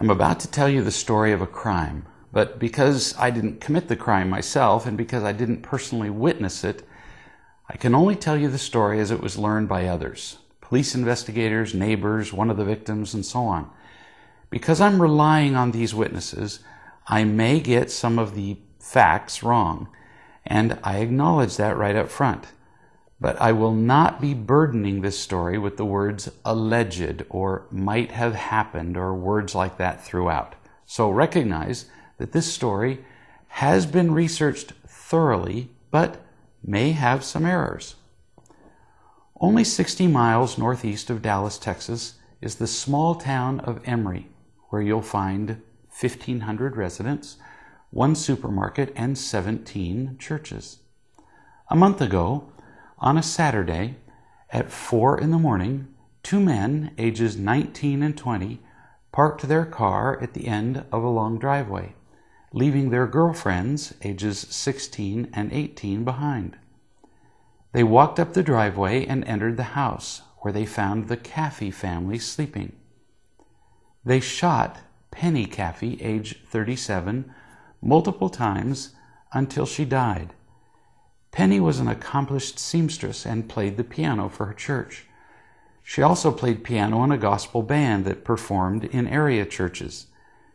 I'm about to tell you the story of a crime, but because I didn't commit the crime myself and because I didn't personally witness it, I can only tell you the story as it was learned by others, police investigators, neighbors, one of the victims, and so on. Because I'm relying on these witnesses, I may get some of the facts wrong, and I acknowledge that right up front. But I will not be burdening this story with the words alleged or might have happened or words like that throughout. So recognize that this story has been researched thoroughly, but may have some errors. Only 60 miles northeast of Dallas, Texas, is the small town of Emory, where you'll find 1,500 residents, one supermarket, and 17 churches. A month ago, on a Saturday, at 4 in the morning, two men, ages 19 and 20, parked their car at the end of a long driveway, leaving their girlfriends, ages 16 and 18, behind. They walked up the driveway and entered the house, where they found the Caffey family sleeping. They shot Penny Caffey, age 37, multiple times until she died. Penny was an accomplished seamstress and played the piano for her church. She also played piano in a gospel band that performed in area churches.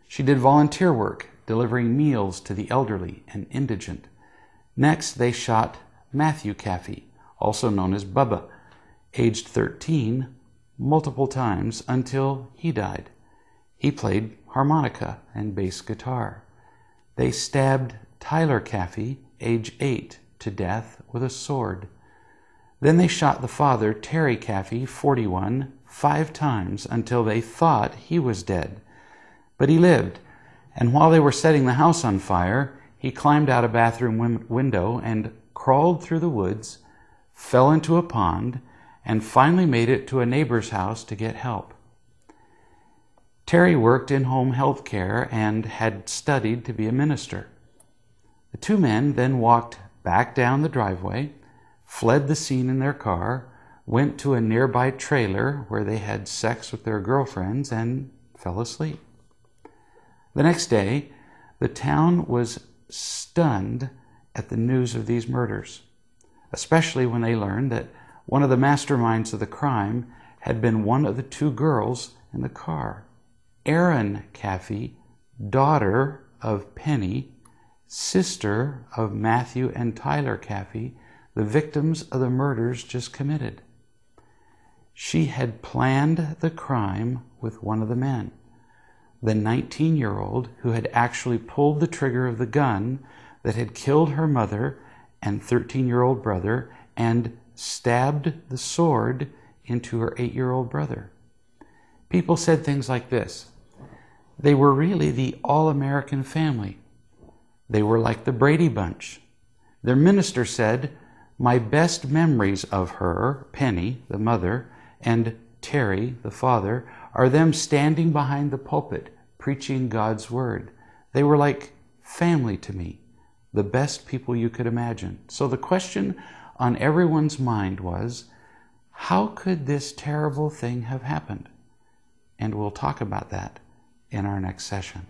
She did volunteer work, delivering meals to the elderly and indigent. Next, they shot Matthew Caffey, also known as Bubba, aged 13, multiple times until he died. He played harmonica and bass guitar. They stabbed Tyler Caffey, age 8, to death with a sword. Then they shot the father, Terry Caffey, 41, 5 times until they thought he was dead. But he lived, and while they were setting the house on fire, he climbed out a bathroom window and crawled through the woods, fell into a pond, and finally made it to a neighbor's house to get help. Terry worked in home health care and had studied to be a minister. The two men then walked back down the driveway, fled the scene in their car, went to a nearby trailer where they had sex with their girlfriends, and fell asleep. The next day, the town was stunned at the news of these murders, especially when they learned that one of the masterminds of the crime had been one of the two girls in the car, Erin Caffey, daughter of Penny, sister of Matthew and Tyler Caffey, the victims of the murders just committed. She had planned the crime with one of the men, the 19-year-old who had actually pulled the trigger of the gun that had killed her mother and 13-year-old brother and stabbed the sword into her 8-year-old brother. People said things like this: they were really the all-American family. They were like the Brady Bunch. Their minister said, "My best memories of her, Penny, the mother, and Terry, the father, are them standing behind the pulpit, preaching God's word. They were like family to me, the best people you could imagine." So the question on everyone's mind was, how could this terrible thing have happened? And we'll talk about that in our next session.